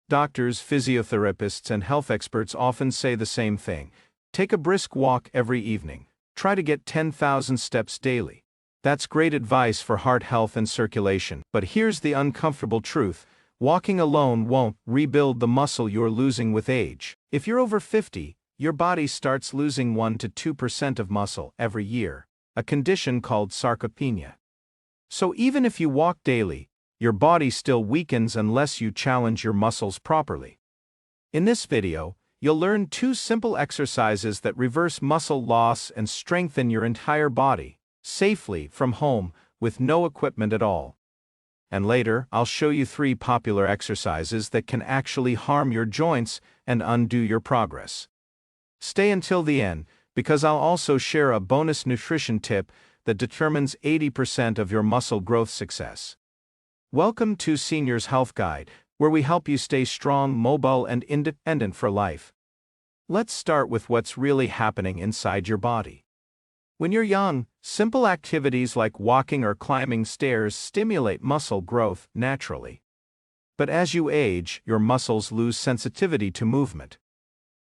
Doctors, physiotherapists, and health experts often say the same thing. Take a brisk walk every evening. Try to get 10,000 steps daily. That's great advice for heart health and circulation. But here's the uncomfortable truth. Walking alone won't rebuild the muscle you're losing with age. If you're over 50, your body starts losing 1 to 2% of muscle every year, a condition called sarcopenia. So even if you walk daily, your body still weakens unless you challenge your muscles properly. In this video, you'll learn 2 simple exercises that reverse muscle loss and strengthen your entire body, safely from home, with no equipment at all. And later, I'll show you 3 popular exercises that can actually harm your joints and undo your progress. Stay until the end, because I'll also share a bonus nutrition tip that determines 80% of your muscle growth success. Welcome to Senior's Health Guide, where we help you stay strong, mobile, and independent for life. Let's start with what's really happening inside your body. When you're young, simple activities like walking or climbing stairs stimulate muscle growth naturally. But as you age, your muscles lose sensitivity to movement.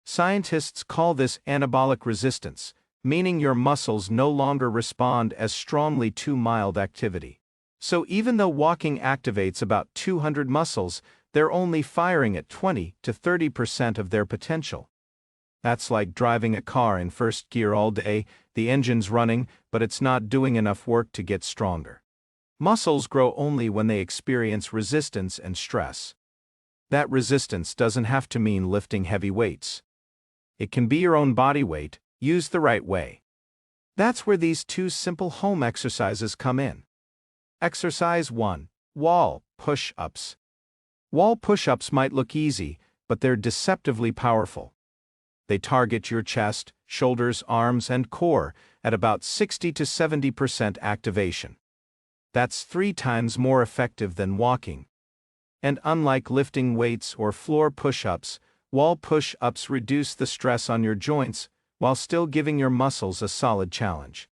Scientists call this anabolic resistance, meaning your muscles no longer respond as strongly to mild activity. So even though walking activates about 200 muscles, they're only firing at 20 to 30% of their potential. That's like driving a car in first gear all day, the engine's running, but it's not doing enough work to get stronger. Muscles grow only when they experience resistance and stress. That resistance doesn't have to mean lifting heavy weights. It can be your own body weight, used the right way. That's where these 2 simple home exercises come in. Exercise 1. Wall push-ups. Wall push-ups might look easy, but they're deceptively powerful. They target your chest, shoulders, arms, and core at about 60 to 70% activation. That's 3 times more effective than walking. And unlike lifting weights or floor push-ups, wall push-ups reduce the stress on your joints while still giving your muscles a solid challenge.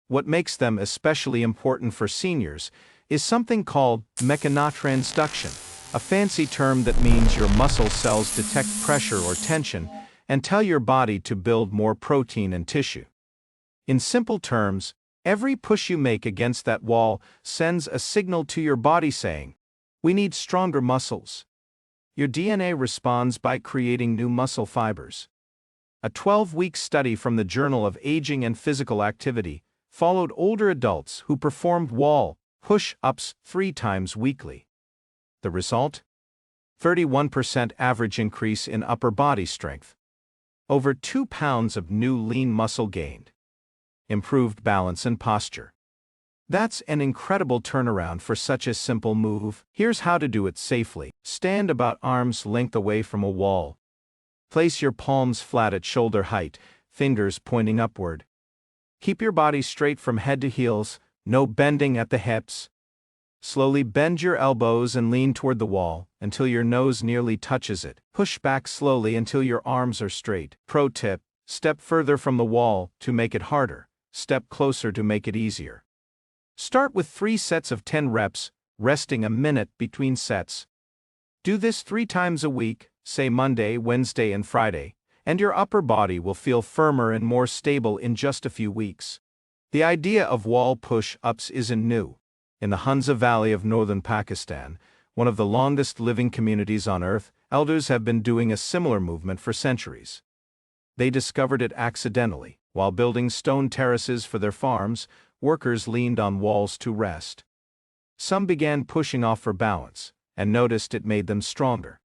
What makes them especially important for seniors is something called mechanotransduction, a fancy term that means your muscle cells detect pressure or tension and tell your body to build more protein and tissue. In simple terms, every push you make against that wall sends a signal to your body saying, "We need stronger muscles." Your DNA responds by creating new muscle fibers. A 12-week study from the Journal of Aging and Physical Activity followed older adults who performed wall push-ups 3 times weekly. The result? 31% average increase in upper body strength. Over 2 pounds of new lean muscle gained. Improved balance and posture. That's an incredible turnaround for such a simple move. Here's how to do it safely. Stand about arm's length away from a wall. Place your palms flat at shoulder height, fingers pointing upward. Keep your body straight from head to heels, no bending at the hips. Slowly bend your elbows and lean toward the wall until your nose nearly touches it. Push back slowly until your arms are straight. Pro tip: step further from the wall to make it harder. Step closer to make it easier. Start with 3 sets of 10 reps, resting a minute between sets. Do this 3 times a week, say Monday, Wednesday, and Friday, and your upper body will feel firmer and more stable in just a few weeks. The idea of wall push-ups isn't new. In the Hunza Valley of northern Pakistan, one of the longest living communities on Earth, elders have been doing a similar movement for centuries. They discovered it accidentally. While building stone terraces for their farms, workers leaned on walls to rest. Some began pushing off for balance, and noticed it made them stronger.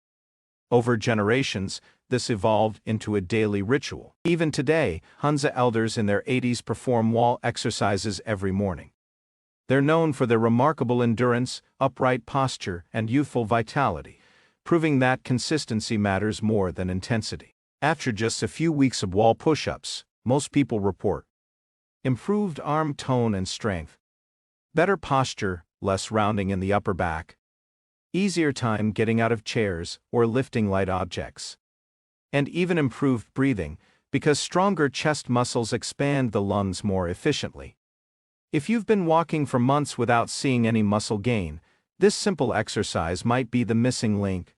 Over generations, this evolved into a daily ritual. Even today, Hunza elders in their 80s perform wall exercises every morning. They're known for their remarkable endurance, upright posture, and youthful vitality, proving that consistency matters more than intensity. After just a few weeks of wall push-ups, most people report improved arm tone and strength, better posture, less rounding in the upper back, easier time getting out of chairs or lifting light objects, and even improved breathing, because stronger chest muscles expand the lungs more efficiently. If you've been walking for months without seeing any muscle gain, this simple exercise might be the missing link.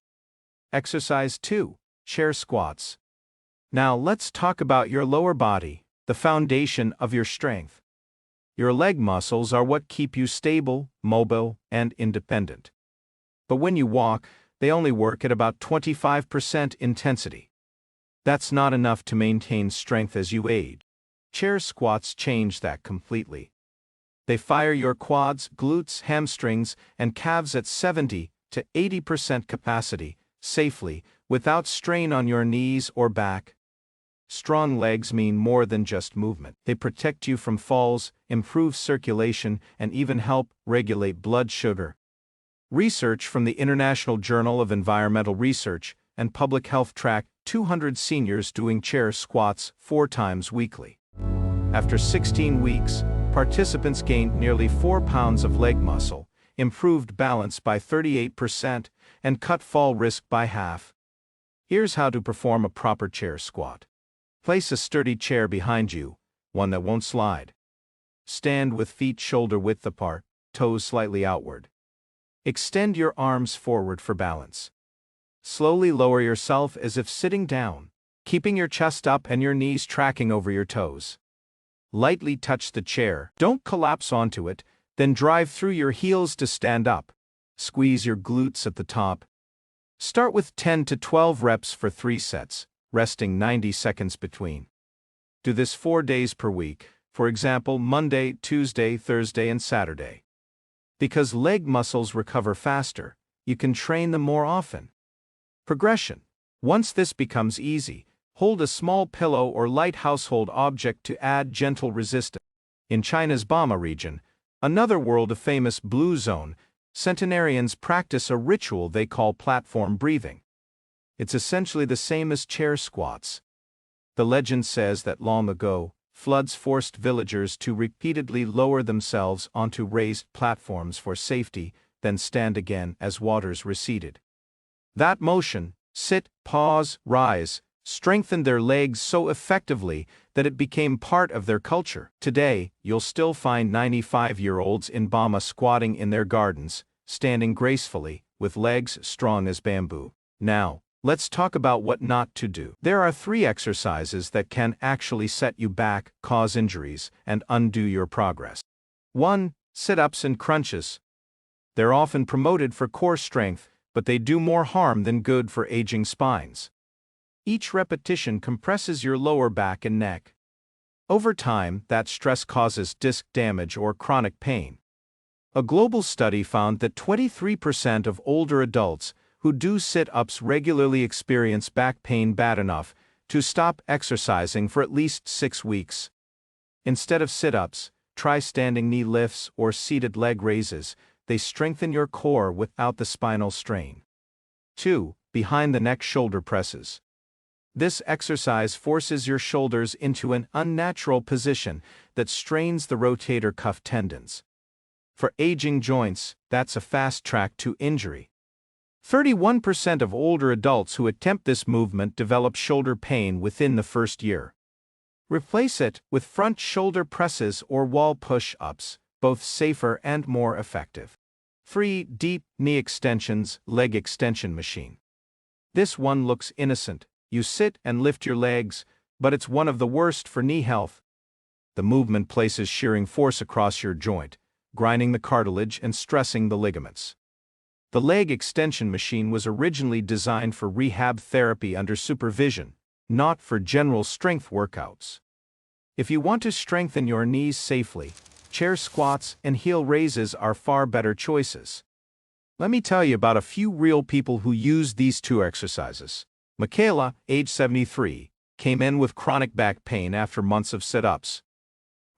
Exercise 2. Chair squats. Now let's talk about your lower body, the foundation of your strength. Your leg muscles are what keep you stable, mobile, and independent. But when you walk, they only work at about 25% intensity. That's not enough to maintain strength as you age. Chair squats change that completely. They fire your quads, glutes, hamstrings, and calves at 70 to 80% capacity, safely, without strain on your knees or back. Strong legs mean more than just movement. They protect you from falls, improve circulation, and even help regulate blood sugar. Research from the International Journal of Environmental Research and Public Health tracked 200 seniors doing chair squats 4 times weekly. After 16 weeks, participants gained nearly 4 pounds of leg muscle, improved balance by 38%, and cut fall risk by half. Here's how to perform a proper chair squat. Place a sturdy chair behind you, one that won't slide. Stand with feet shoulder-width apart, toes slightly outward. Extend your arms forward for balance. Slowly lower yourself as if sitting down, keeping your chest up and your knees tracking over your toes. Lightly touch the chair, don't collapse onto it, then drive through your heels to stand up. Squeeze your glutes at the top. Start with 10 to 12 reps for 3 sets, resting 90 seconds between. Do this 4 days per week, for example Monday, Tuesday, Thursday, and Saturday. Because leg muscles recover faster, you can train them more often. Progression. Once this becomes easy, hold a small pillow or light household object to add gentle resistance. In China's Bama region, another world-famous blue zone, centenarians practice a ritual they call platform breathing. It's essentially the same as chair squats. The legend says that long ago, floods forced villagers to repeatedly lower themselves onto raised platforms for safety, then stand again as waters receded. That motion, sit, pause, rise, strengthened their legs so effectively that it became part of their culture. Today, you'll still find 95-year-olds in Bama squatting in their gardens, standing gracefully, with legs strong as bamboo. Now, let's talk about what not to do. There are 3 exercises that can actually set you back, cause injuries, and undo your progress. 1. Sit-ups and crunches. They're often promoted for core strength, but they do more harm than good for aging spines. Each repetition compresses your lower back and neck. Over time, that stress causes disc damage or chronic pain. A global study found that 23% of older adults who do sit-ups regularly experience back pain bad enough to stop exercising for at least 6 weeks. Instead of sit-ups, try standing knee lifts or seated leg raises. They strengthen your core without the spinal strain. 2. Behind the neck shoulder presses. This exercise forces your shoulders into an unnatural position that strains the rotator cuff tendons. For aging joints, that's a fast track to injury. 31% of older adults who attempt this movement develop shoulder pain within the first year. Replace it with front shoulder presses or wall push-ups, both safer and more effective. 3. Deep knee extensions, leg extension machine. This one looks innocent. You sit and lift your legs, but it's one of the worst for knee health. The movement places shearing force across your joint, grinding the cartilage and stressing the ligaments. The leg extension machine was originally designed for rehab therapy under supervision, not for general strength workouts. If you want to strengthen your knees safely, chair squats and heel raises are far better choices. Let me tell you about a few real people who use these 2 exercises. Michaela, age 73, came in with chronic back pain after months of sit-ups.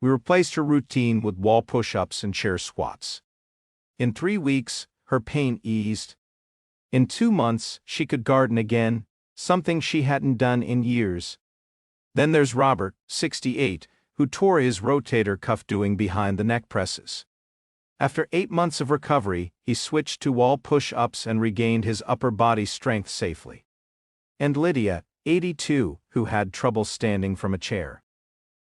We replaced her routine with wall push-ups and chair squats. In 3 weeks, her pain eased. In 2 months, she could garden again, something she hadn't done in years. Then there's Robert, 68, who tore his rotator cuff doing behind the neck presses. After 8 months of recovery, he switched to wall push-ups and regained his upper body strength safely. And Lydia, 82, who had trouble standing from a chair.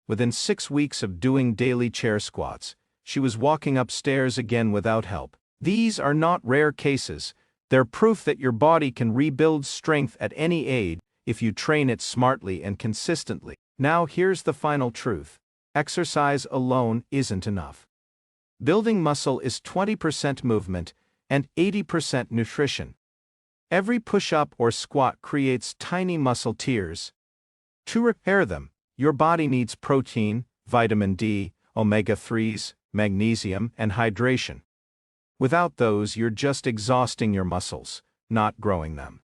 Within 6 weeks of doing daily chair squats, she was walking upstairs again without help. These are not rare cases. They're proof that your body can rebuild strength at any age if you train it smartly and consistently. Now here's the final truth. Exercise alone isn't enough. Building muscle is 20% movement and 80% nutrition. Every push-up or squat creates tiny muscle tears. To repair them, your body needs protein, vitamin D, omega-3s, magnesium, and hydration. Without those, you're just exhausting your muscles, not growing them.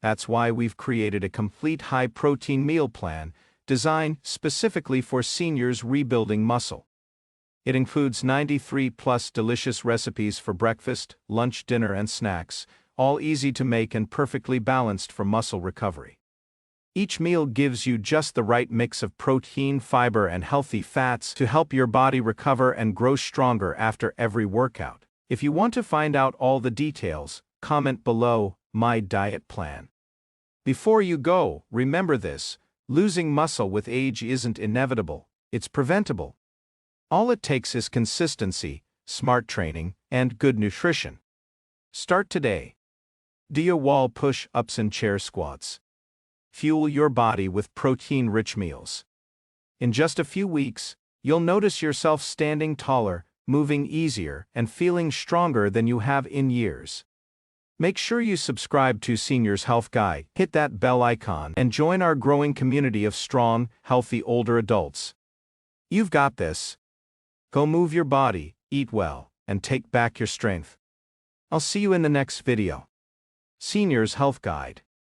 That's why we've created a complete high-protein meal plan designed specifically for seniors rebuilding muscle. It includes 93+ delicious recipes for breakfast, lunch, dinner, and snacks, all easy to make and perfectly balanced for muscle recovery. Each meal gives you just the right mix of protein, fiber, and healthy fats to help your body recover and grow stronger after every workout. If you want to find out all the details, comment below, "My diet plan." Before you go, remember this: losing muscle with age isn't inevitable, it's preventable. All it takes is consistency, smart training, and good nutrition. Start today. Do your wall push-ups and chair squats. Fuel your body with protein-rich meals. In just a few weeks, you'll notice yourself standing taller, moving easier, and feeling stronger than you have in years. Make sure you subscribe to Seniors Health Guide, hit that bell icon, and join our growing community of strong, healthy older adults. You've got this. Go move your body, eat well, and take back your strength. I'll see you in the next video. Seniors Health Guide.